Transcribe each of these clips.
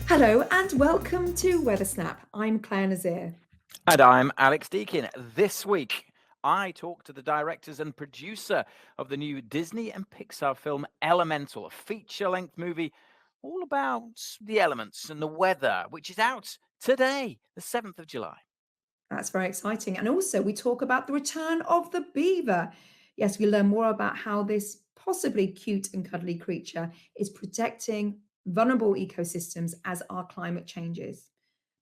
Hello and welcome to Weather Snap. I'm Clare Nasir. And I'm Alex Deakin. This week, I talk to the directors and producer of the new Disney and Pixar film Elemental, a feature-length movie all about the elements and the weather, which is out today, the 7th of July. That's very exciting. And also, we talk about the return of the beaver. Yes, we learn more about how this possibly cute and cuddly creature is protecting vulnerable ecosystems as our climate changes.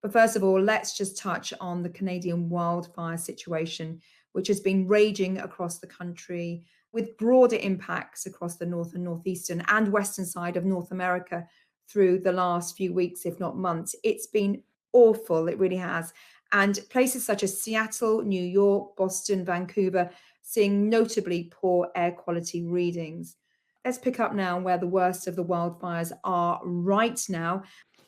But first of all, let's just touch on the Canadian wildfire situation, which has been raging across the country with broader impacts across the north and northeastern and western side of North America through the last few weeks, if not months. It's been awful, it really has. And places such as Seattle, New York, Boston, Vancouver, seeing notably poor air quality readings. Let's pick up now where the worst of the wildfires are right now.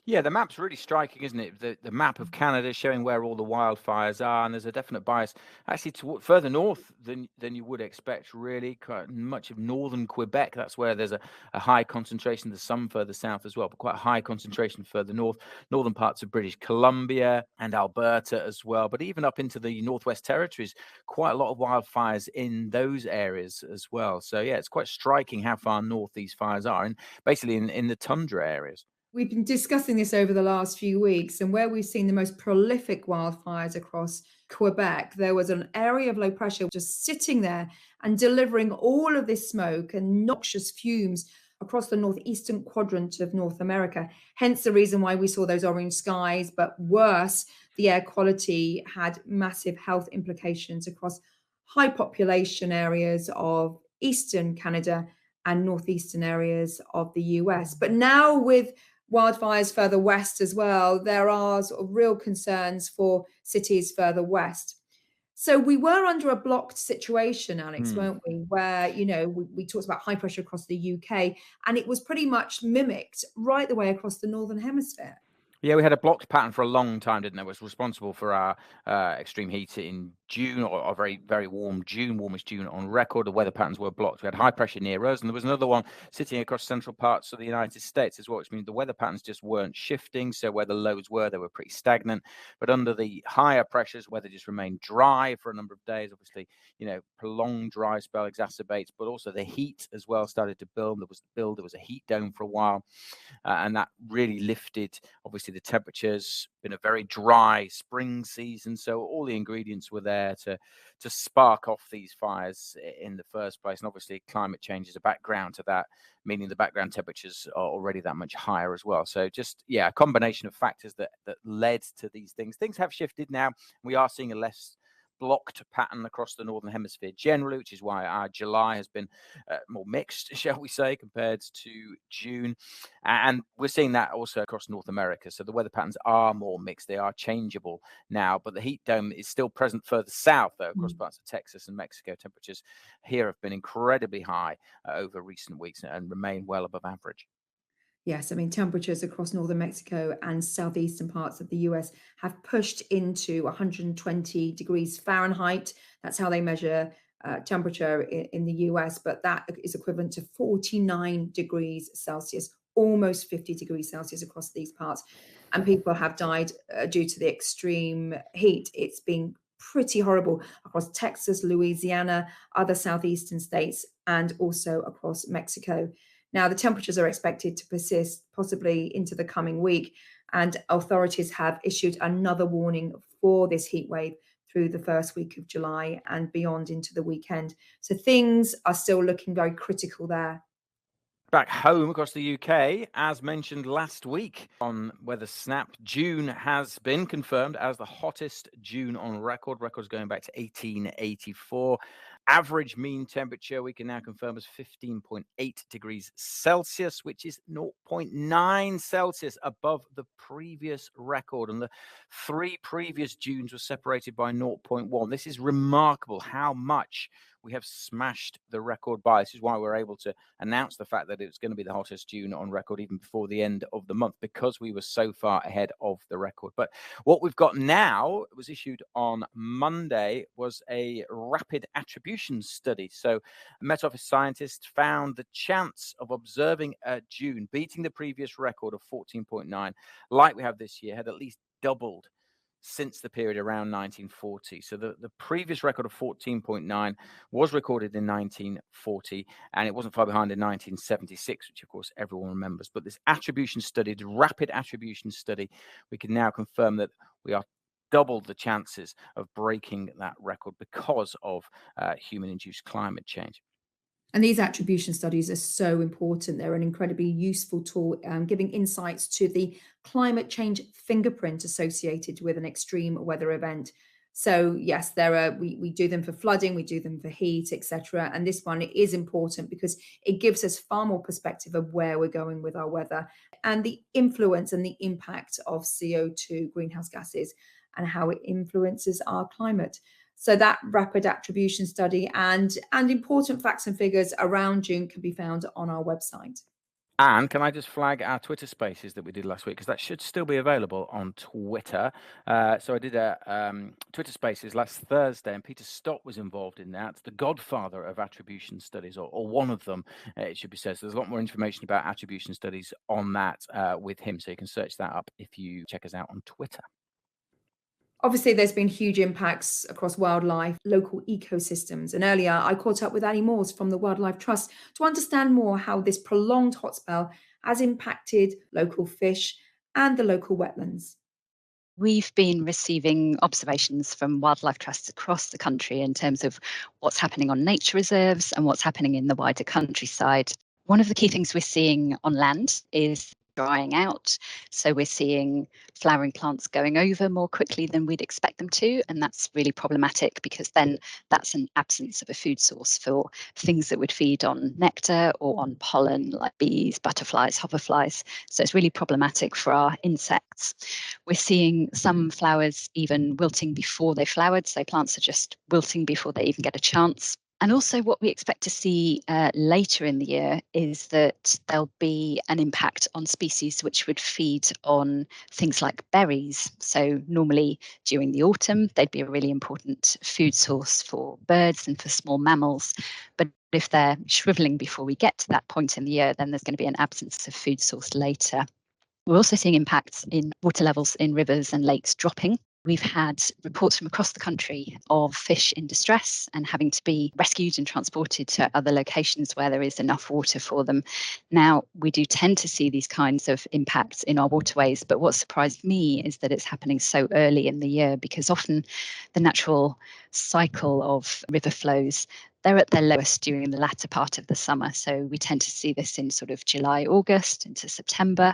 Yeah, the map's really striking, isn't it? The map of Canada showing where all the wildfires are, and there's a definite bias actually to further north than you would expect. Really, quite much of northern Quebec. That's where there's a high concentration. There's some further south as well, but quite a high concentration further north. Northern parts of British Columbia and Alberta as well. But even up into the Northwest Territories, quite a lot of wildfires in those areas as well. So yeah, it's quite striking how far north these fires are, and basically in the tundra areas. We've been discussing this over the last few weeks, and where we've seen the most prolific wildfires across Quebec, there was an area of low pressure just sitting there and delivering all of this smoke and noxious fumes across the northeastern quadrant of North America. Hence the reason why we saw those orange skies, but worse, the air quality had massive health implications across high population areas of eastern Canada and northeastern areas of the US. But now with wildfires further west as well, there are sort of real concerns for cities further west. So we were under a blocked situation, Alex, Hmm. weren't we? Where, we talked about high pressure across the UK, and it was pretty much mimicked right the way across the Northern Hemisphere. Yeah, we had a blocked pattern for a long time, didn't it? It was responsible for our extreme heat in June, or a very, very warm June, warmest June on record. The weather patterns were blocked. We had high pressure near us, and there was another one sitting across central parts of the United States as well, which means the weather patterns just weren't shifting. So where the lows were, they were pretty stagnant. But under the higher pressures, weather just remained dry for a number of days. Obviously, prolonged dry spell exacerbates, but also the heat as well started to build. There was a heat dome for a while, and that really lifted, obviously, the temperatures. Been a very dry spring season, so all the ingredients were there to spark off these fires in the first place. And obviously, climate change is a background to that, meaning the background temperatures are already that much higher as well. So just, yeah, a combination of factors that led to these things. Things have shifted now. We are seeing a less blocked pattern across the northern hemisphere generally, which is why our July has been more mixed, shall we say, compared to June. And we're seeing that also across North America. So the weather patterns are more mixed. They are changeable now, but the heat dome is still present further south, though, across parts of Texas and Mexico. Temperatures here have been incredibly high over recent weeks and remain well above average. Yes, I mean, temperatures across northern Mexico and southeastern parts of the US have pushed into 120 degrees Fahrenheit. That's how they measure temperature in the US, but that is equivalent to 49 degrees Celsius, almost 50 degrees Celsius across these parts. And people have died due to the extreme heat. It's been pretty horrible across Texas, Louisiana, other southeastern states, and also across Mexico. Now, the temperatures are expected to persist possibly into the coming week, and authorities have issued another warning for this heat wave through the first week of July and beyond into the weekend. So things are still looking very critical there. Back home across the UK, as mentioned last week on Weather Snap, June has been confirmed as the hottest June on record. Records going back to 1884. Average mean temperature we can now confirm is 15.8 degrees Celsius, which is zero point 0.9 Celsius above the previous record. And the three previous Junes were separated by zero point 0.1. This is remarkable how much we have smashed the record by. This is why we're able to announce the fact that it's going to be the hottest June on record even before the end of the month, because we were so far ahead of the record. But what we've got now, it was issued on Monday, was a rapid attribution study. So Met Office scientists found the chance of observing June beating the previous record of 14.9, like we have this year, had at least doubled since the period around 1940. So the previous record of 14.9 was recorded in 1940, and it wasn't far behind in 1976, which of course everyone remembers. But this attribution study, the rapid attribution study, we can now confirm that we are doubled the chances of breaking that record because of human-induced climate change. And these attribution studies are so important. They're an incredibly useful tool, giving insights to the climate change fingerprint associated with an extreme weather event. So yes, we do them for flooding, we do them for heat, etc. And this one is important because it gives us far more perspective of where we're going with our weather and the influence and the impact of CO2 greenhouse gases and how it influences our climate. So that rapid attribution study and important facts and figures around June can be found on our website. And can I just flag our Twitter Spaces that we did last week, because that should still be available on Twitter. So I did a Twitter Spaces last Thursday, and Peter Stott was involved in that, the godfather of attribution studies, or one of them, it should be said. So there's a lot more information about attribution studies on that with him, so you can search that up if you check us out on Twitter. Obviously, there's been huge impacts across wildlife, local ecosystems. And earlier, I caught up with Annie Moores from the Wildlife Trust to understand more how this prolonged hot spell has impacted local fish and the local wetlands. We've been receiving observations from wildlife trusts across the country in terms of what's happening on nature reserves and what's happening in the wider countryside. One of the key things we're seeing on land is drying out. So we're seeing flowering plants going over more quickly than we'd expect them to. And that's really problematic because then that's an absence of a food source for things that would feed on nectar or on pollen, like bees, butterflies, hoverflies. So it's really problematic for our insects. We're seeing some flowers even wilting before they flowered. So plants are just wilting before they even get a chance. And also what we expect to see later in the year is that there'll be an impact on species which would feed on things like berries. So normally during the autumn, they'd be a really important food source for birds and for small mammals. But if they're shriveling before we get to that point in the year, then there's going to be an absence of food source later. We're also seeing impacts in water levels in rivers and lakes dropping. We've had reports from across the country of fish in distress and having to be rescued and transported to other locations where there is enough water for them. Now, we do tend to see these kinds of impacts in our waterways, but what surprised me is that it's happening so early in the year, because often the natural cycle of river flows, they're at their lowest during the latter part of the summer. So we tend to see this in sort of July, August into September.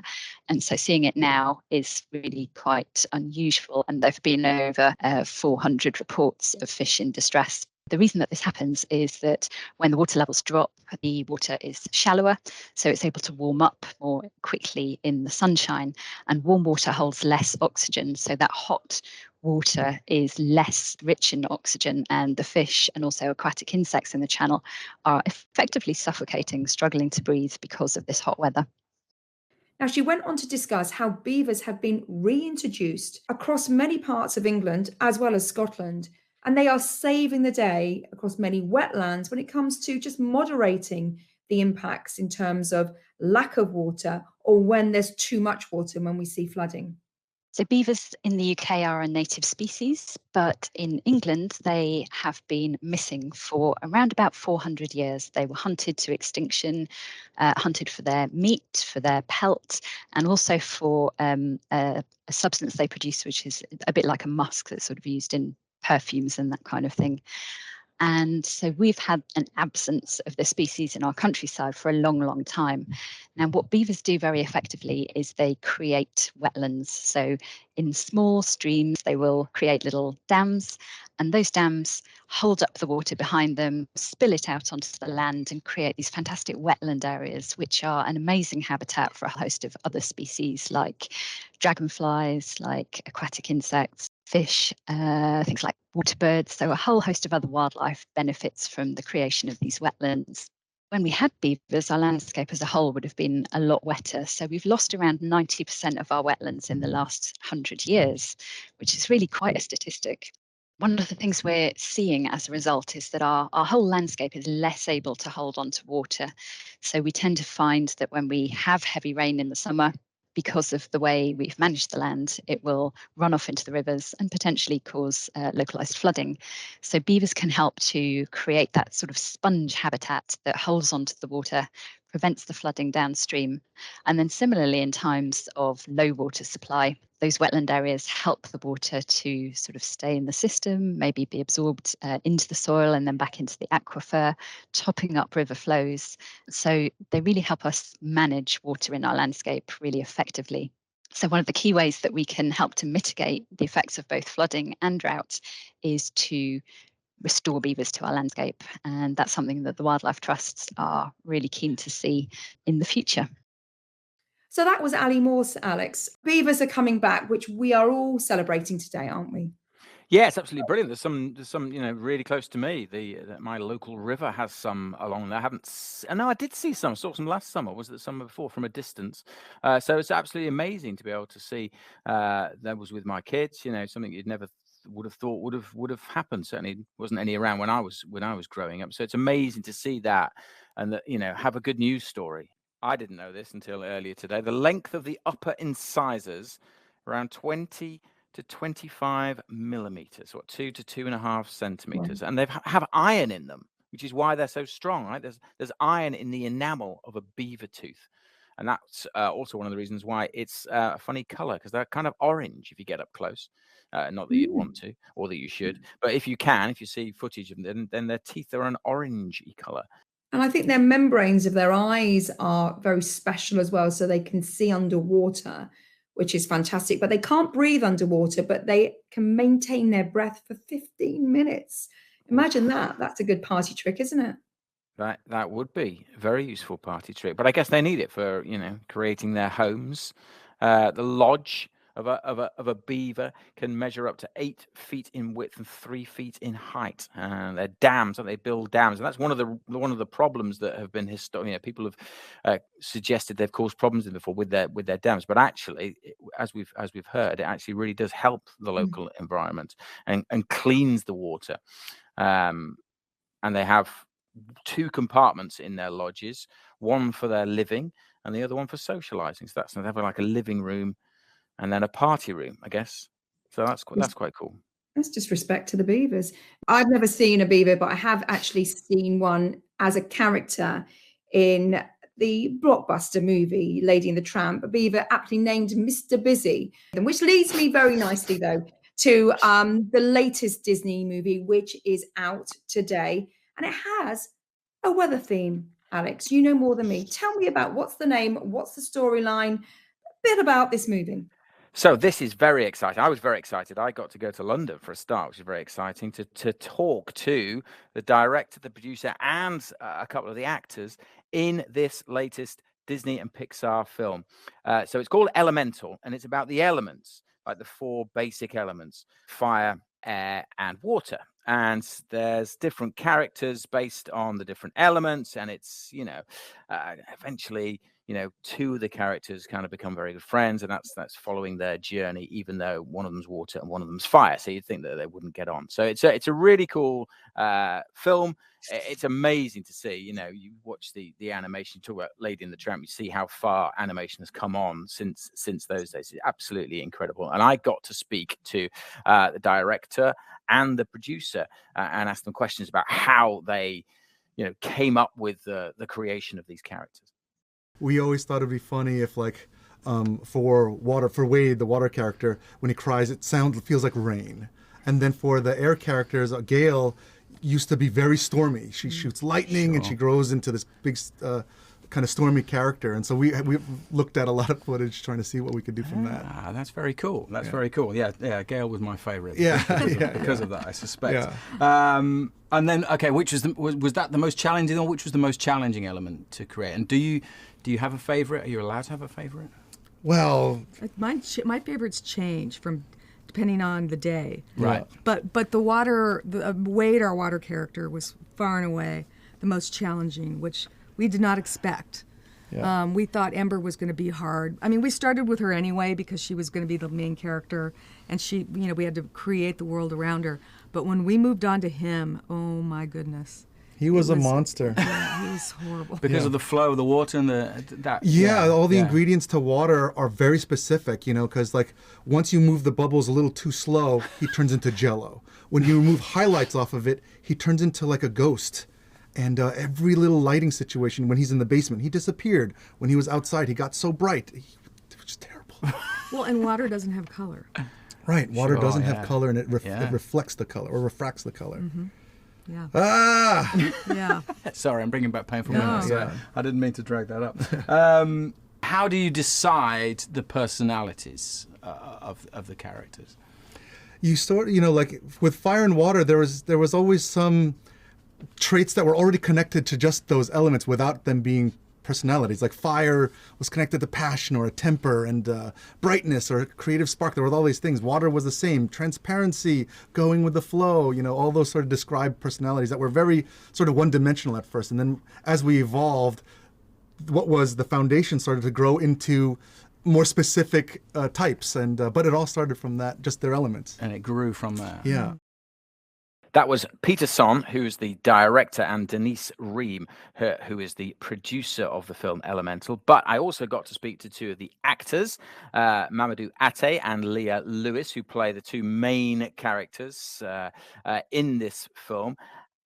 And so seeing it now is really quite unusual. And there have been over 400 reports of fish in distress. The reason that this happens is that when the water levels drop, the water is shallower, so it's able to warm up more quickly in the sunshine, and warm water holds less oxygen, so that hot water is less rich in oxygen, and the fish and also aquatic insects in the channel are effectively suffocating, struggling to breathe because of this hot weather. Now, she went on to discuss how beavers have been reintroduced across many parts of England as well as Scotland, and they are saving the day across many wetlands when it comes to just moderating the impacts in terms of lack of water or when there's too much water when we see flooding. So beavers in the UK are a native species, but in England they have been missing for around about 400 years. They were hunted to extinction, hunted for their meat, for their pelt, and also for a substance they produce, which is a bit like a musk that's sort of used in perfumes and that kind of thing. And so we've had an absence of the species in our countryside for a long, long time. Now, what beavers do very effectively is they create wetlands. So in small streams, they will create little dams, and those dams hold up the water behind them, spill it out onto the land, and create these fantastic wetland areas, which are an amazing habitat for a host of other species like dragonflies, like aquatic insects. fish, things like water birds. So a whole host of other wildlife benefits from the creation of these wetlands. When we had beavers, our landscape as a whole would have been a lot wetter. So we've lost around 90% of our wetlands in the last 100 years, which is really quite a statistic. One of the things we're seeing as a result is that our whole landscape is less able to hold on to water. So we tend to find that when we have heavy rain in the summer, because of the way we've managed the land, it will run off into the rivers and potentially cause localized flooding. So beavers can help to create that sort of sponge habitat that holds onto the water, prevents the flooding downstream. And then similarly, in times of low water supply, those wetland areas help the water to sort of stay in the system, maybe be absorbed into the soil and then back into the aquifer, topping up river flows. So they really help us manage water in our landscape really effectively. So one of the key ways that we can help to mitigate the effects of both flooding and drought is to restore beavers to our landscape. And that's something that the wildlife trusts are really keen to see in the future. So that was Ali Morse, Alex. Beavers are coming back, which we are all celebrating today, aren't we? Yeah, it's absolutely brilliant. There's some, really close to me. My local river has some along there. No, I did see some. Saw some last summer. Was it the summer before from a distance? So it's absolutely amazing to be able to see. That was with my kids. Something you'd never would have thought would have happened. Certainly wasn't any around when I was growing up. So it's amazing to see that, and that have a good news story. I didn't know this until earlier today. The length of the upper incisors, around 20 to 25 millimeters, or 2 to 2.5 centimeters, and they have iron in them, which is why they're so strong. Right? There's iron in the enamel of a beaver tooth, and that's also one of the reasons why it's a funny color, because they're kind of orange if you get up close. Not that you'd want to, or that you should, but if you see footage of them, then their teeth are an orangey color. And I think their membranes of their eyes are very special as well, so they can see underwater, which is fantastic. But they can't breathe underwater, but they can maintain their breath for 15 minutes. Imagine that. That's a good party trick, isn't it? That would be a very useful party trick. But I guess they need it for, creating their homes. The lodge of a beaver can measure up to 8 feet in width and 3 feet in height. And they're dams, and they build dams, and that's one of the problems that have been people have suggested they've caused problems before with their dams. But actually, as we've heard, it actually really does help the local environment and cleans the water. And they have 2 compartments in their lodges, one for their living and the other one for socializing. So they have like a living room and then a party room, I guess. So that's quite cool. That's just respect to the beavers. I've never seen a beaver, but I have actually seen one as a character in the blockbuster movie Lady and the Tramp, a beaver aptly named Mr. Busy, which leads me very nicely, though, to the latest Disney movie, which is out today. And it has a weather theme. Alex, you know more than me. Tell me about what's the name, what's the storyline, a bit about this movie. So this is very exciting. I was very excited. I got to go to London for a start, which is very exciting, to talk to the director, the producer, and a couple of the actors in this latest Disney and Pixar film. So it's called Elemental, and it's about the elements, like the 4 basic elements: fire, air, and water. And there's different characters based on the different elements, and it's eventually 2 of the characters kind of become very good friends, and that's following their journey, even though one of them's water and one of them's fire. So you'd think that they wouldn't get on. So it's a really cool film. It's amazing to see. You watch the animation. Talk about Lady and the Tramp. You see how far animation has come on since those days. It's absolutely incredible. And I got to speak to the director and the producer and ask them questions about how they came up with the creation of these characters. We always thought it'd be funny if, like, for Wade, the water character, when he cries, it feels like rain. And then for the air characters, Gale used to be very stormy. She shoots lightning, and she grows into this big kind of stormy character. And so we looked at a lot of footage trying to see what we could do from that. That's very cool. That's very cool. Yeah. Gale was my favorite. Because of that, I suspect. Yeah. And then, okay, which was that the most challenging, or which was the most challenging element to create? And do you have a favorite? Are you allowed to have a favorite? Well, My favorites change depending on the day. Right. But the water, Wade, our water character, was far and away the most challenging, which we did not expect. Yeah. We thought Ember was going to be hard. I mean, we started with her anyway because she was going to be the main character, and she, we had to create the world around her. But when we moved on to him, oh my goodness. He was a monster. Yeah, he was horrible. Because of the flow of the water and all the ingredients to water are very specific, because like once you move the bubbles a little too slow, he turns into Jell-O. When you remove highlights off of it, he turns into like a ghost. And every little lighting situation, when he's in the basement, he disappeared. When he was outside, he got so bright. It was just terrible. Well, and water doesn't have color. Right, water Sure, doesn't yeah. have color, and it reflects the color, or refracts the color. Mm-hmm. Yeah. Ah! Yeah. Sorry, I'm bringing back painful No. memories. Yeah. I didn't mean to drag that up. How do you decide the personalities of the characters? You sort, like with fire and water, there was always some traits that were already connected to just those elements without them being personalities. Like fire was connected to passion or a temper, and brightness or a creative spark. There were all these things. Water was the same. Transparency, going with the flow, all those sort of described personalities that were very sort of one-dimensional at first. And then as we evolved, what was the foundation started to grow into more specific types. And but it all started from that, just their elements. And it grew from there. Yeah. That was Peter Son, who's the director, and Denise Ream, who is the producer of the film Elemental. But I also got to speak to two of the actors, Mamadou Ate and Leah Lewis, who play the two main characters in this film.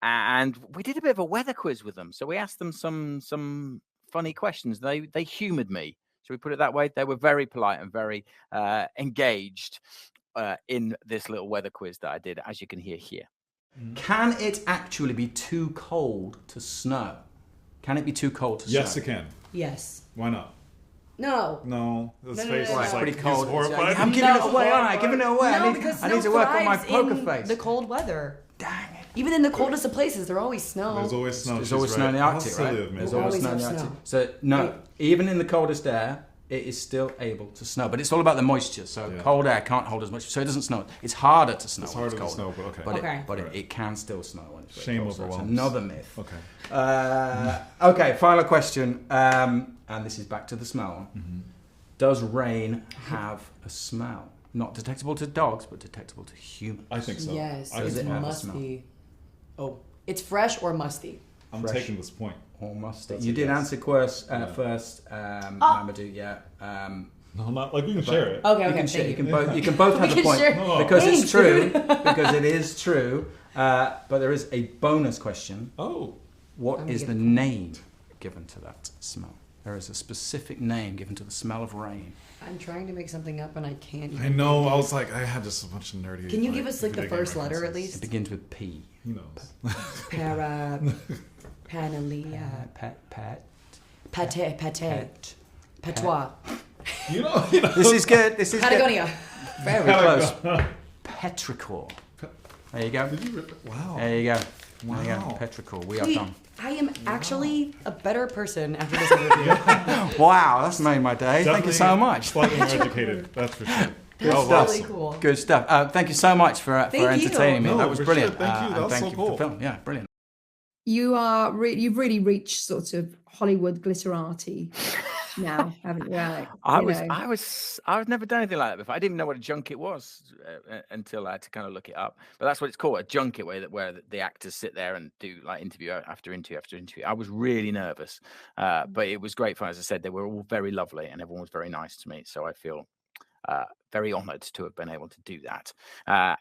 And we did a bit of a weather quiz with them. So we asked them some funny questions. They humoured me. Shall we put it that way? They were very polite and very engaged in this little weather quiz that I did, as you can hear here. Can it actually be too cold to snow? Can it be too cold to snow? Yes, it can. Yes. Why not? No. No, his No, no, face no, no, is no. like Pretty cold. he's horrified. I'm giving it away, No. aren't I? Giving it away. No, I because need to snow work on my thrives poker in face. the cold weather. Dang it. Even in the coldest of places, there always snow. There's always snow. There's she's always right. snow in the How Arctic, silly right? of me. There's There's always always snow in the have Arctic. snow. So, no, Right. even in the coldest air, it is still able to snow. But it's all about the moisture. So Yeah. cold air can't hold as much. So it doesn't snow. It's harder to snow It's when harder it's to colder. snow, but okay. But, Okay. But it can still snow when it's very Shame cold. So it's overwhelms. another myth. Okay. Okay, final question. And this is back to the smell. Mm-hmm. Does rain have a smell? Not detectable to dogs, but detectable to humans. I think so. Yes, I Does it it have a must smell? be. Oh, it's fresh or musty. I'm Fresh. taking this point. Or musty. That's You a did yes. answer first, Oh. Mamadou, yeah. No, not like we can share it. Okay, You okay, can share- thank you you. can both We have a can point share- No. because it's Thanks, true. dude. Because it is true. But there is a bonus question. Oh. What I'm is gonna the get a name given to that smell? There is a specific name given to the smell of rain. I'm trying to make something up and I can't. I know. I was like, I had just a bunch of nerdy. Can you give us like the video first game letter at references. It least? begins with P. He knows. Panalia. Pet. Pate. Patois. You know. This is good. This is good. Patagonia. Very close. Petrichor. There you go. Did you rip it? Wow. There you go. There you go. Wow. Petrichor. We are Wait, done. I am actually a better person after this interview. Wow, that's made my day. Thank you so Definitely much. Slightly more educated. That's for sure. Good Oh, stuff. Really cool. Good stuff. Thank you so much for Thank you. entertaining me. No, that was for brilliant. sure. Thank you. That and was thank so you cool. for the film. Yeah, brilliant. You've really reached sort of Hollywood glitterati now, haven't you, Alex? I've never done anything like that before. I didn't even know what a junket was until I had to kind of look it up. But that's what it's called, a junket, where the actors sit there and do like interview after interview after interview. I was really nervous, but it was great fun. As I said, they were all very lovely and everyone was very nice to me. So I feel very honoured to have been able to do that.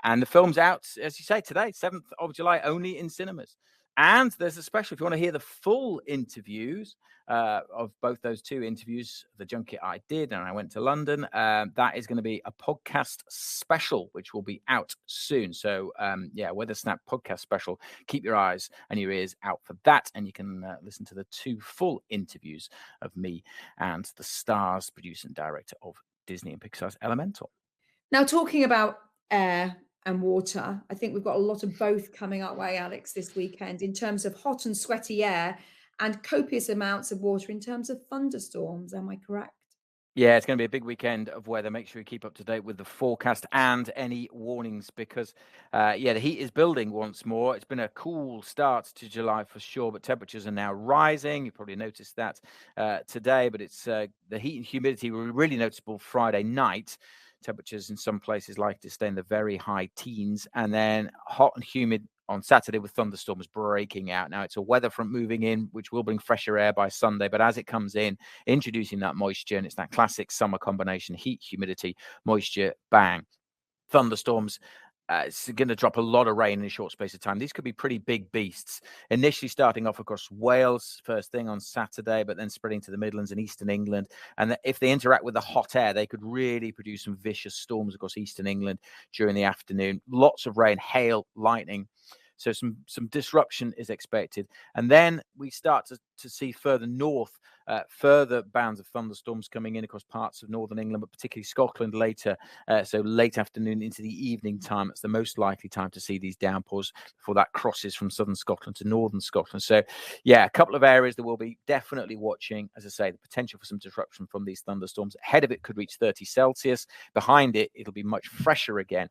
And the film's out, as you say, today, 7th of July, only in cinemas. And there's a special, if you want to hear the full interviews of both those two interviews, the junket I did, and I went to London, that is going to be a podcast special, which will be out soon. So, Weather Snap podcast special. Keep your eyes and your ears out for that. And you can listen to the two full interviews of me and the stars, producer and director of Disney and Pixar's Elemental. Now, talking about air and water, I think we've got a lot of both coming our way, Alex, this weekend in terms of hot and sweaty air and copious amounts of water in terms of thunderstorms. Am I correct? Yeah, it's going to be a big weekend of weather. Make sure you keep up to date with the forecast and any warnings because, the heat is building once more. It's been a cool start to July for sure, but temperatures are now rising. You probably noticed that today, but it's the heat and humidity were really noticeable Friday night. Temperatures in some places likely to stay in the very high teens, and then hot and humid on Saturday with thunderstorms breaking out. Now, it's a weather front moving in, which will bring fresher air by Sunday, but as it comes in, introducing that moisture, and it's that classic summer combination: heat, humidity, moisture, bang. Thunderstorms. It's going to drop a lot of rain in a short space of time. These could be pretty big beasts. Initially starting off across Wales first thing on Saturday, but then spreading to the Midlands and Eastern England. And if they interact with the hot air, they could really produce some vicious storms across Eastern England during the afternoon. Lots of rain, hail, lightning. So some disruption is expected. And then we start to see further north, further bands of thunderstorms coming in across parts of northern England, but particularly Scotland later. So late afternoon into the evening time, it's the most likely time to see these downpours before that crosses from southern Scotland to northern Scotland. So, yeah, a couple of areas that we'll be definitely watching. As I say, the potential for some disruption from these thunderstorms. Ahead of it could reach 30 Celsius. Behind it, it'll be much fresher again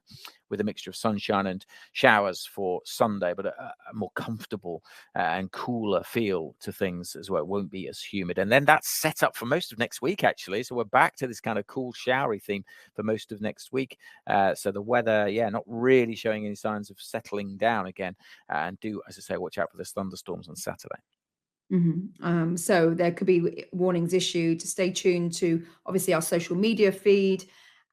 with a mixture of sunshine and showers for Sunday, but a more comfortable and cooler feel to things as well. It won't be as humid. And then that's set up for most of next week, actually. So we're back to this kind of cool, showery theme for most of next week. So the weather, not really showing any signs of settling down again. And do, as I say, watch out for those thunderstorms on Saturday. So there could be warnings issued. To stay tuned to obviously our social media feed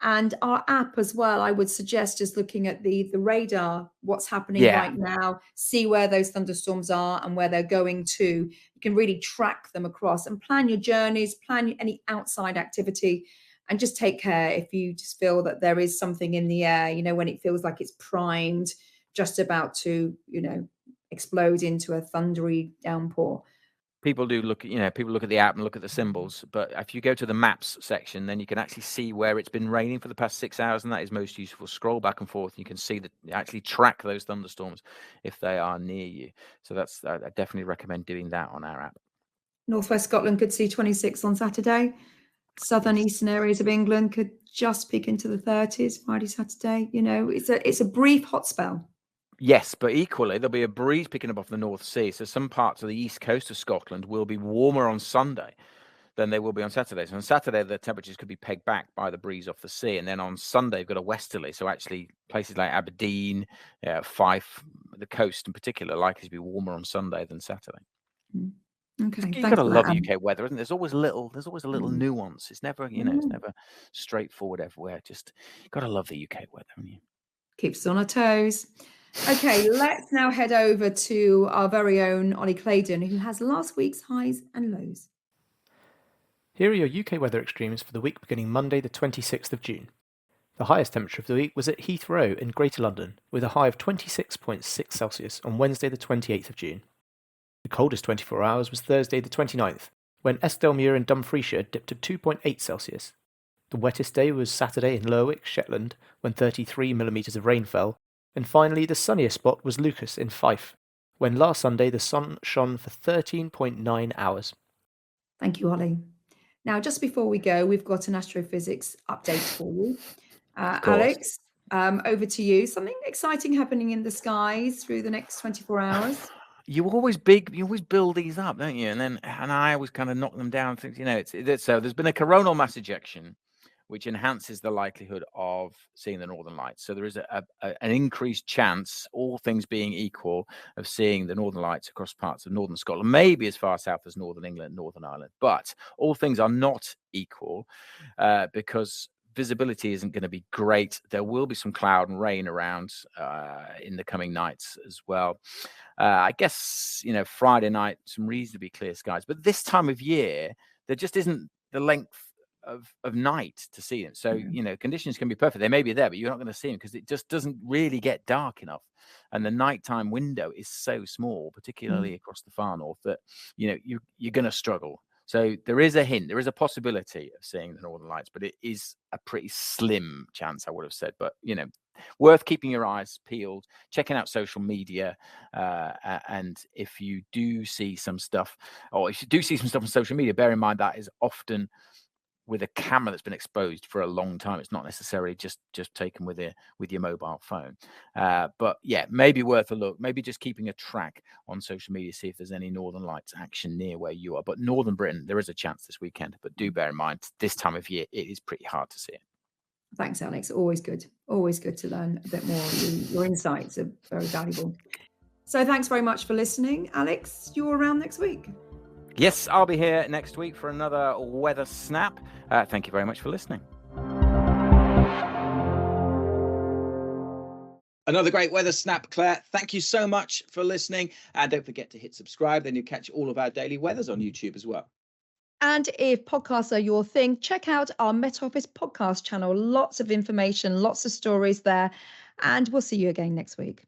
and our app as well. I would suggest just looking at the radar, what's happening Yeah. right now, see where those thunderstorms are and where they're going to. You can really track them across and plan your journeys, plan any outside activity, and just take care if you just feel that there is something in the air, when it feels like it's primed, just about to, explode into a thundery downpour. People do look, people look at the app and look at the symbols, but if you go to the maps section, then you can actually see where it's been raining for the past 6 hours, and that is most useful. Scroll back and forth, and you can see that actually track those thunderstorms if they are near you. So I definitely recommend doing that on our app. Northwest Scotland could see 26 on Saturday. Southern eastern areas of England could just peak into the 30s Friday, Saturday. It's a brief hot spell. Yes, but equally, there'll be a breeze picking up off the North Sea. So some parts of the east coast of Scotland will be warmer on Sunday than they will be on Saturday. So on Saturday, the temperatures could be pegged back by the breeze off the sea. And then on Sunday, you've got a westerly. So actually, places like Aberdeen, Fife, the coast in particular, likely to be warmer on Sunday than Saturday. Okay, You've thanks got to for love that. UK weather, isn't there? There's always a little nuance. It's never, it's never straightforward everywhere. Just got to love the UK weather, haven't you? Keeps us on our toes. Okay, let's now head over to our very own Ollie Claydon, who has last week's highs and lows. Here are your UK weather extremes for the week beginning Monday the 26th of June. The highest temperature of the week was at Heathrow in Greater London, with a high of 26.6 Celsius on Wednesday the 28th of June. The coldest 24 hours was Thursday the 29th, when Eskdalemuir in Dumfriesshire dipped to 2.8 Celsius. The wettest day was Saturday in Lerwick, Shetland, when 33 millimetres of rain fell. And finally, the sunniest spot was Lucas in Fife, when last Sunday the sun shone for 13.9 hours. Thank you, Ollie. Now, just before we go, we've got an astrophysics update for you. Alex, over to you. Something exciting happening in the skies through the next 24 hours. You always build these up, don't you? And I always kind of knock them down. Think, so there's been a coronal mass ejection, which enhances the likelihood of seeing the northern lights. So there is an increased chance, all things being equal, of seeing the northern lights across parts of northern Scotland, maybe as far south as northern England, Northern Ireland. But all things are not equal because visibility isn't going to be great. There will be some cloud and rain around in the coming nights as well. I guess, Friday night, some reasonably clear skies. But this time of year, there just isn't the length of night to see them. So, conditions can be perfect. They may be there, but you're not going to see them because it just doesn't really get dark enough. And the nighttime window is so small, particularly across the far north, that, you're going to struggle. So there is a hint, there is a possibility of seeing the northern lights, but it is a pretty slim chance, I would have said. But, worth keeping your eyes peeled, checking out social media. And if you do see some stuff, or if you do see some stuff on social media, bear in mind that is often with a camera that's been exposed for a long time. It's not necessarily just taken with your mobile phone. But yeah, maybe worth a look. Maybe just keeping a track on social media, see if there's any Northern Lights action near where you are. But Northern Britain, there is a chance this weekend. But do bear in mind, this time of year, it is pretty hard to see it. Thanks, Alex. Always good. Always good to learn a bit more. Your insights are very valuable. So thanks very much for listening. Alex, you're around next week. Yes, I'll be here next week for another Weather Snap. Thank you very much for listening. Another great Weather Snap, Claire. Thank you so much for listening. And don't forget to hit subscribe. Then you'll catch all of our daily weathers on YouTube as well. And if podcasts are your thing, check out our Met Office podcast channel. Lots of information, lots of stories there. And we'll see you again next week.